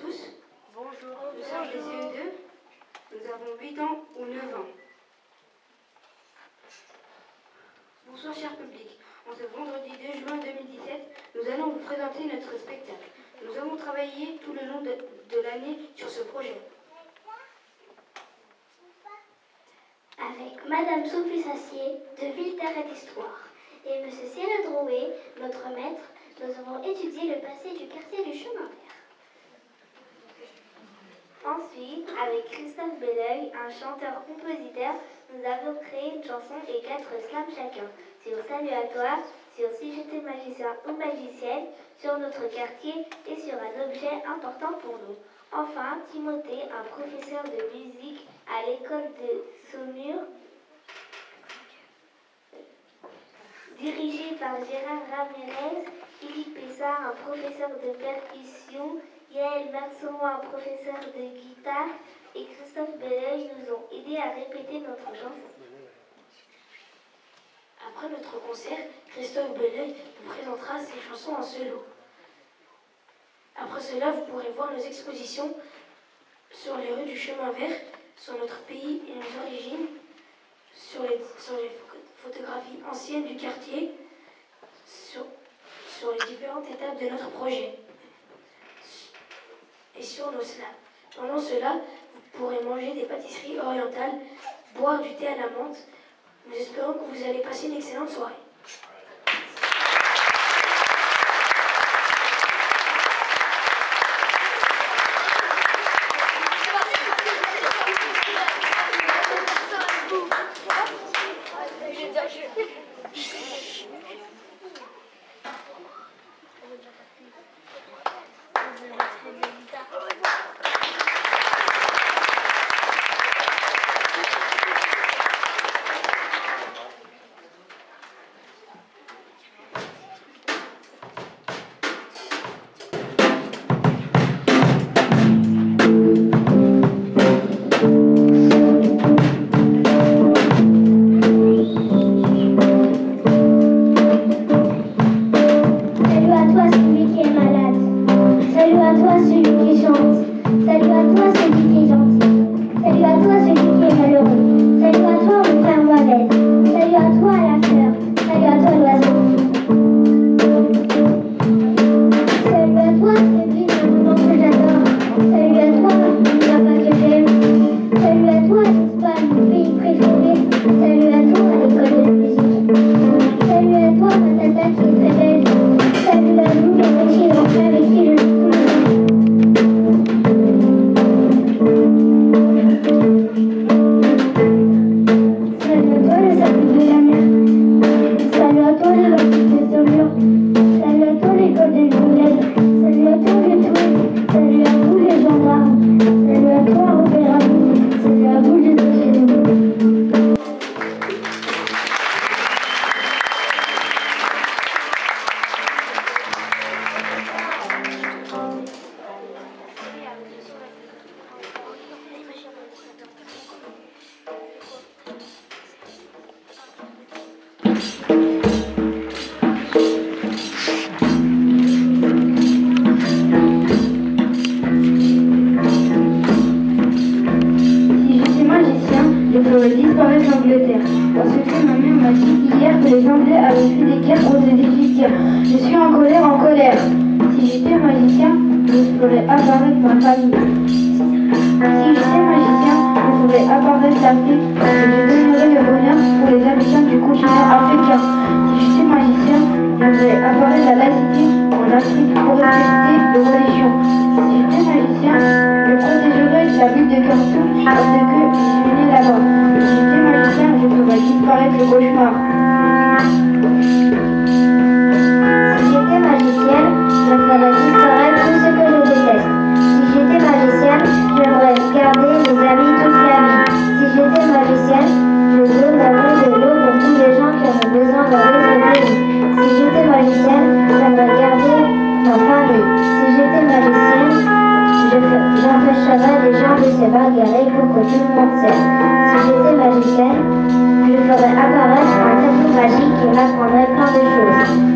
tous. Bonjour. Nous sommes les CE2. Nous avons 8 ans ou 9 ans. Bonsoir cher public. En ce vendredi 2 juin 2017, nous allons vous présenter notre spectacle. Nous avons travaillé tout le long de l'année sur ce projet. Avec Madame Sophie Sassier de Ville-Terre et d'Histoire et Monsieur Cyril Drouet, notre maître, nous avons étudié le passé du quartier du Chemin Vert. Ensuite, avec Christophe Belleuil, un chanteur-compositeur, nous avons créé une chanson et 4 slams chacun sur Salut à toi, sur Si j'étais magicien ou magicienne, sur notre quartier et sur un objet important pour nous. Enfin, Timothée, un professeur de musique à l'école de Saumur, dirigé par Gérard Ramirez, Philippe Pessard, un professeur de percussion, Yael Merceau, un professeur de guitare, et Christophe Belleuil nous ont aidés à répéter notre chanson. Après notre concert, Christophe Belleuil nous présentera ses chansons en solo. Après cela, vous pourrez voir nos expositions sur les rues du Chemin Vert, sur notre pays et nos origines, sur les photographies anciennes du quartier, sur les différentes étapes de notre projet et sur nos slams. Pendant cela, vous pourrez manger des pâtisseries orientales, boire du thé à la menthe. Nous espérons que vous allez passer une excellente soirée.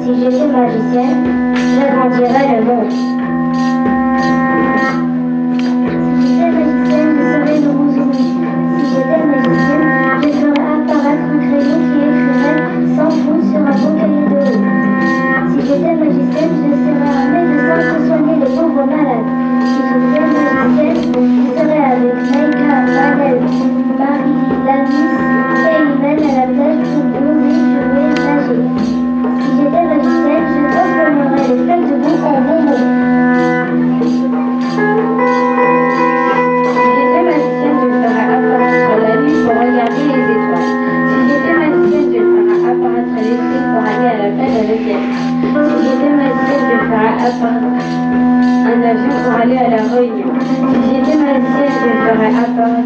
Si j'étais magicienne, j'agrandirais le monde.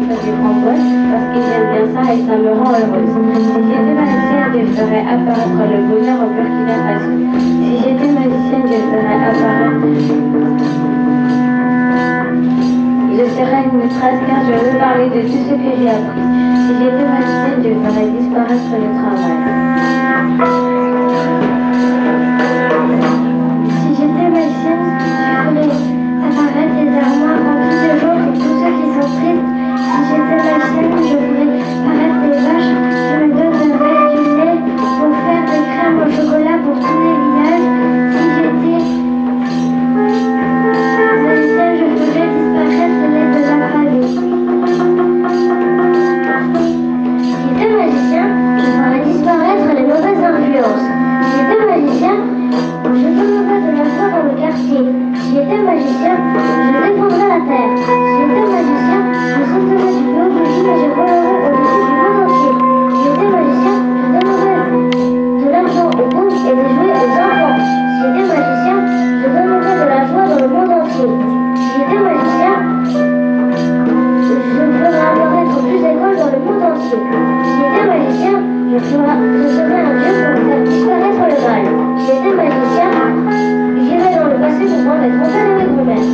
sur des framboises parce que j'aime bien ça et ça me rend heureuse. Si j'étais magicienne, je ferais apparaître le bonheur au Burkina Faso. Si j'étais magicienne, je ferais apparaître... Je serais une maîtresse car je veux parler de tout ce que j'ai appris. Si j'étais magicienne, je ferais disparaître le travail. Si j'étais magicienne, je ferais apparaître des armoires remplies de joie pour tous ceux qui sont tristes. Si j'étais magicienne, je ferais apparaître des vaches qui me donneraient du lait pour faire des crèmes au chocolat pour tous les villages. Si j'étais magicienne, je ferais disparaître le lait de la famille. Si j'étais magicien, je ferais disparaître les mauvaises influences. Si j'étais magicien, je donnerais de la foi dans le quartier. Si j'étais magicien, je défendrais la terre. Si j'étais magicien, je sauterais du haut du lit et je volerais au-dessus du monde entier. Si j'étais magicien, je donnerais de l'argent aux pauvres et des jouets aux enfants. Si j'étais magicien, je donnerais de la joie dans le monde entier. Si j'étais magicien, je ferais apparaître plus d'écoles dans le monde entier. Si j'étais magicien, je serais un dieu pour faire disparaître le mal. Si j'étais magicien, j'irais dans le passé pour voir mes grands-pères et mes grands-mères.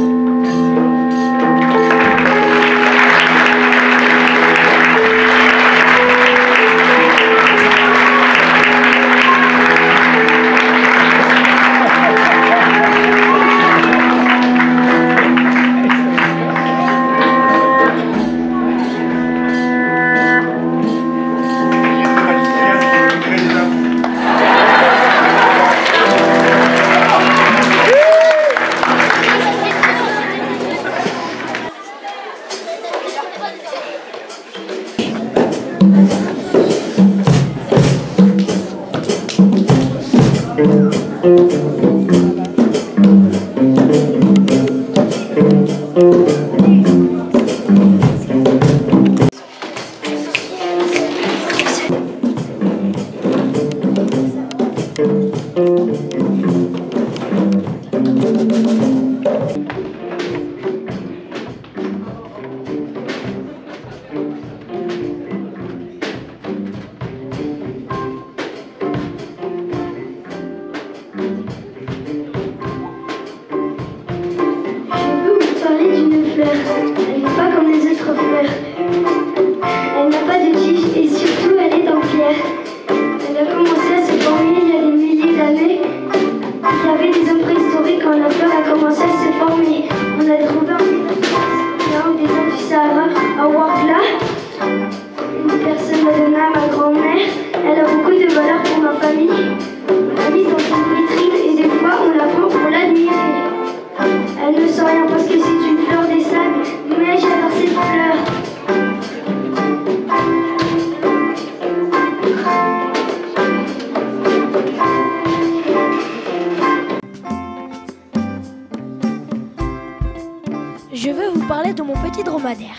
Je veux vous parler de mon petit dromadaire.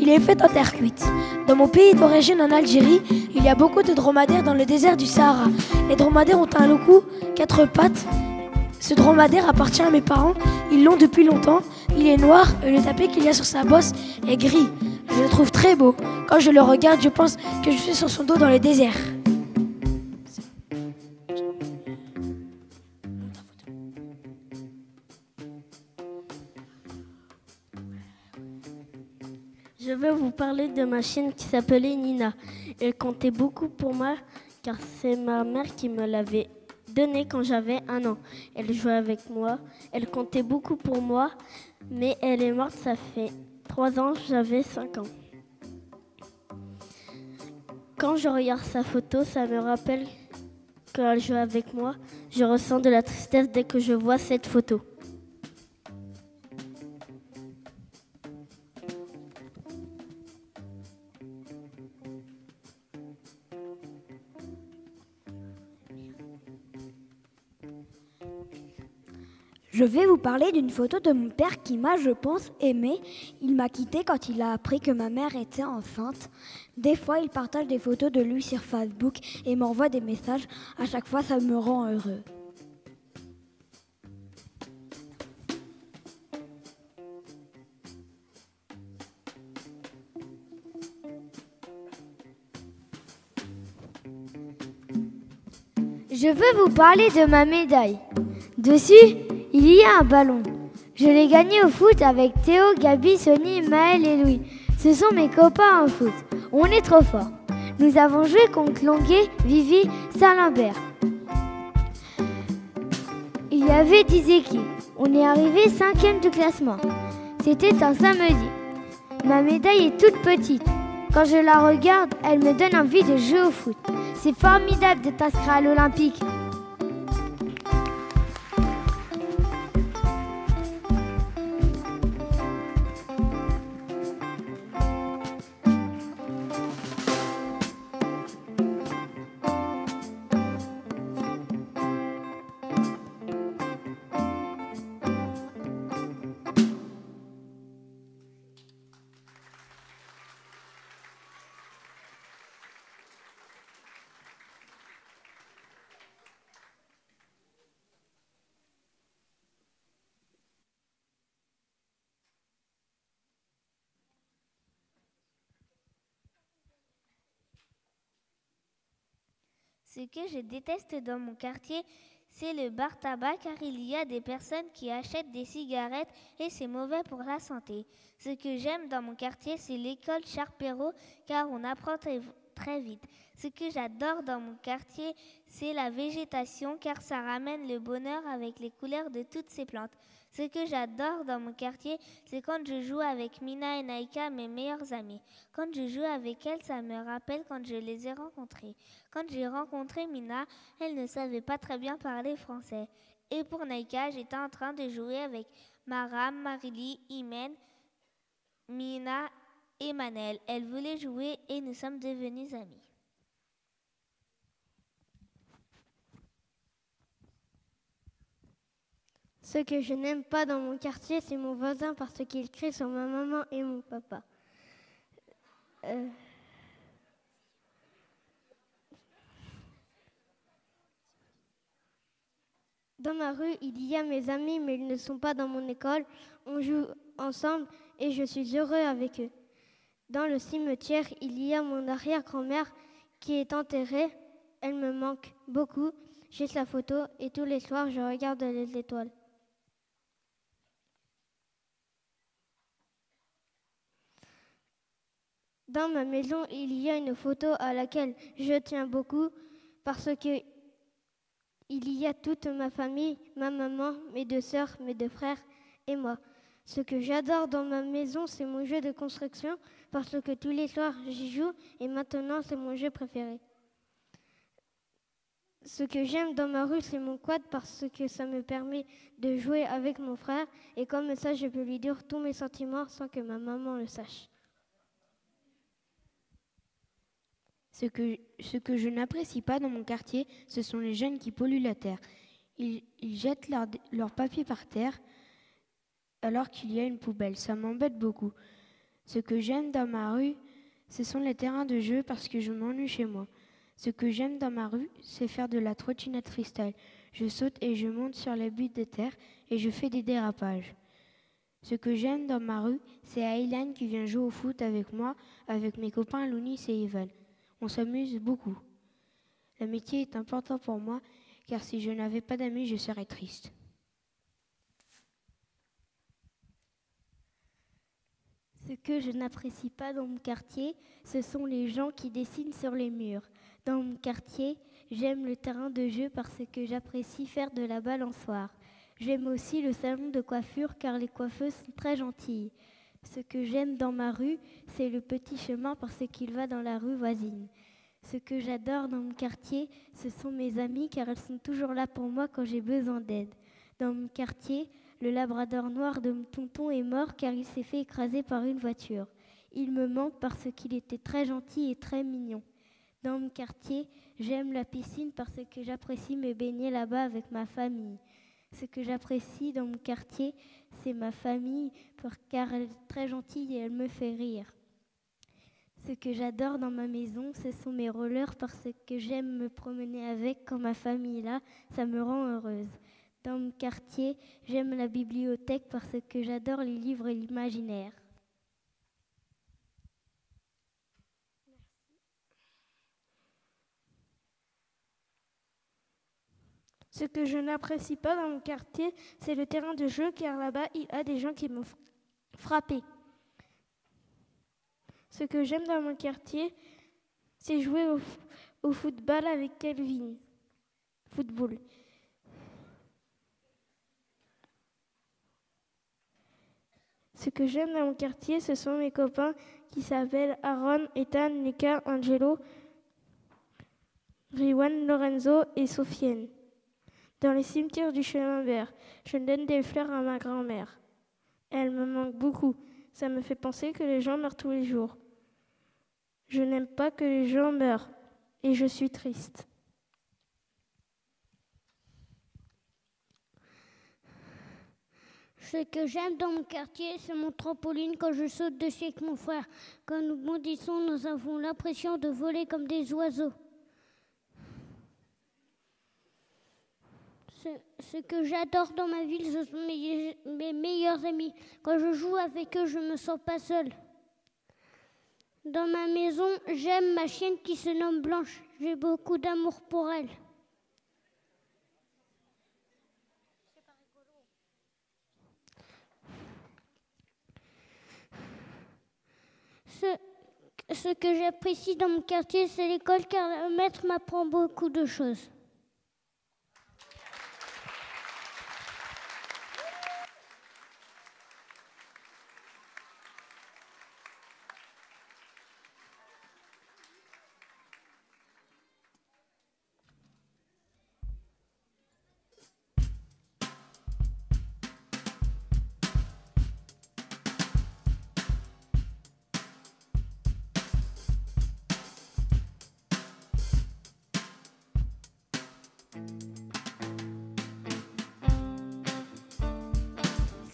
Il est fait en terre cuite. Dans mon pays d'origine en Algérie, il y a beaucoup de dromadaires dans le désert du Sahara. Les dromadaires ont un long cou, 4 pattes. Ce dromadaire appartient à mes parents. Ils l'ont depuis longtemps. Il est noir et le tapis qu'il y a sur sa bosse est gris. Je le trouve très beau. Quand je le regarde, je pense que je suis sur son dos dans le désert. Je veux vous parler de ma chienne qui s'appelait Nina. Elle comptait beaucoup pour moi car c'est ma mère qui me l'avait donnée quand j'avais 1 an. Elle jouait avec moi, elle comptait beaucoup pour moi, mais elle est morte, ça fait 3 ans, j'avais 5 ans. Quand je regarde sa photo, ça me rappelle qu'elle jouait avec moi. Je ressens de la tristesse dès que je vois cette photo. Je vais vous parler d'une photo de mon père qui m'a, je pense, aimé. Il m'a quitté quand il a appris que ma mère était enceinte. Des fois, il partage des photos de lui sur Facebook et m'envoie des messages. À chaque fois, ça me rend heureux. Je veux vous parler de ma médaille. Dessus, il y a un ballon. Je l'ai gagné au foot avec Théo, Gabi, Sony, Maël et Louis. Ce sont mes copains au foot. On est trop forts. Nous avons joué contre Longuet, Vivi, Saint-Lambert. Il y avait 10 équipes. On est arrivé 5e du classement. C'était un samedi. Ma médaille est toute petite. Quand je la regarde, elle me donne envie de jouer au foot. C'est formidable d'être inscrit à l'Olympique. Ce que je déteste dans mon quartier, c'est le bar tabac car il y a des personnes qui achètent des cigarettes et c'est mauvais pour la santé. Ce que j'aime dans mon quartier, c'est l'école Charles-Perrault car on apprend très vite. Ce que j'adore dans mon quartier, c'est la végétation car ça ramène le bonheur avec les couleurs de toutes ces plantes. Ce que j'adore dans mon quartier, c'est quand je joue avec Mina et Naïka, mes meilleures amies. Quand je joue avec elles, ça me rappelle quand je les ai rencontrées. Quand j'ai rencontré Mina, elle ne savait pas très bien parler français. Et pour Naïka, j'étais en train de jouer avec Maram, Marily, Imen, Mina et Manel. Elle voulait jouer et nous sommes devenus amies. Ce que je n'aime pas dans mon quartier, c'est mon voisin parce qu'il crie sur ma maman et mon papa. Dans ma rue, il y a mes amis, mais ils ne sont pas dans mon école. On joue ensemble et je suis heureux avec eux. Dans le cimetière, il y a mon arrière-grand-mère qui est enterrée. Elle me manque beaucoup. J'ai sa photo et tous les soirs, je regarde les étoiles. Dans ma maison, il y a une photo à laquelle je tiens beaucoup parce que il y a toute ma famille, ma maman, mes 2 sœurs, mes 2 frères et moi. Ce que j'adore dans ma maison, c'est mon jeu de construction parce que tous les soirs, j'y joue et maintenant, c'est mon jeu préféré. Ce que j'aime dans ma rue, c'est mon quad parce que ça me permet de jouer avec mon frère et comme ça, je peux lui dire tous mes sentiments sans que ma maman le sache. Ce que je n'apprécie pas dans mon quartier, ce sont les jeunes qui polluent la terre. Ils jettent leur papier par terre alors qu'il y a une poubelle. Ça m'embête beaucoup. Ce que j'aime dans ma rue, ce sont les terrains de jeu parce que je m'ennuie chez moi. Ce que j'aime dans ma rue, c'est faire de la trottinette freestyle. Je saute et je monte sur les buts de terre et je fais des dérapages. Ce que j'aime dans ma rue, c'est Aylan qui vient jouer au foot avec moi, avec mes copains Lounis et Evan. On s'amuse beaucoup. L'amitié est important pour moi, car si je n'avais pas d'amis, je serais triste. Ce que je n'apprécie pas dans mon quartier, ce sont les gens qui dessinent sur les murs. Dans mon quartier, j'aime le terrain de jeu parce que j'apprécie faire de la balançoire. J'aime aussi le salon de coiffure car les coiffeuses sont très gentilles. Ce que j'aime dans ma rue, c'est le petit chemin parce qu'il va dans la rue voisine. Ce que j'adore dans mon quartier, ce sont mes amies car elles sont toujours là pour moi quand j'ai besoin d'aide. Dans mon quartier, le labrador noir de mon tonton est mort car il s'est fait écraser par une voiture. Il me manque parce qu'il était très gentil et très mignon. Dans mon quartier, j'aime la piscine parce que j'apprécie me baigner là-bas avec ma famille. Ce que j'apprécie dans mon quartier, c'est ma famille car elle est très gentille et elle me fait rire. Ce que j'adore dans ma maison, ce sont mes rollers parce que j'aime me promener avec quand ma famille est là, ça me rend heureuse. Dans mon quartier, j'aime la bibliothèque parce que j'adore les livres et l'imaginaire. Ce que je n'apprécie pas dans mon quartier, c'est le terrain de jeu, car là-bas, il y a des gens qui m'ont frappé. Ce que j'aime dans mon quartier, c'est jouer au football avec Kelvin. Football. Ce que j'aime dans mon quartier, ce sont mes copains qui s'appellent Aaron, Ethan, Nika, Angelo, Riwan, Lorenzo et Sofiane. Dans les cimetières du chemin vert, je donne des fleurs à ma grand-mère. Elle me manque beaucoup. Ça me fait penser que les gens meurent tous les jours. Je n'aime pas que les gens meurent et je suis triste. Ce que j'aime dans mon quartier, c'est mon trampoline quand je saute dessus avec mon frère. Quand nous bondissons, nous avons l'impression de voler comme des oiseaux. Ce que j'adore dans ma ville, ce sont mes meilleurs amis. Quand je joue avec eux, je ne me sens pas seule. Dans ma maison, j'aime ma chienne qui se nomme Blanche. J'ai beaucoup d'amour pour elle. Ce que j'apprécie dans mon quartier, c'est l'école, car le maître m'apprend beaucoup de choses.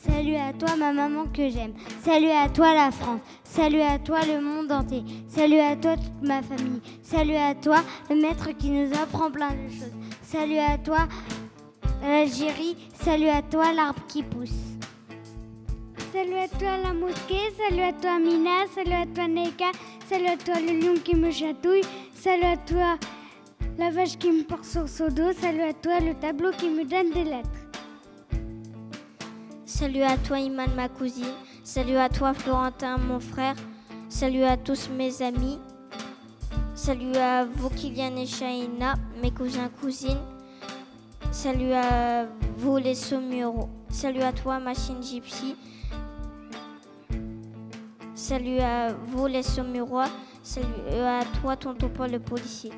Salut à toi ma maman que j'aime. Salut à toi la France. Salut à toi le monde entier. Salut à toi toute ma famille. Salut à toi le maître qui nous apprend plein de choses. Salut à toi l'Algérie. Salut à toi l'arbre qui pousse. Salut à toi la mosquée. Salut à toi Mina. Salut à toi Neka. Salut à toi le lion qui me chatouille. Salut à toi la vache qui me porte sur son dos. Salut à toi le tableau qui me donne des lettres. Salut à toi Iman, ma cousine. Salut à toi Florentin, mon frère. Salut à tous mes amis. Salut à vous Kylian et Shaina, mes cousins, cousines. Salut à vous les Saumureaux. Salut à toi Machine Gypsy. Salut à vous les Saumurois. Salut à toi tonton Paul le policier.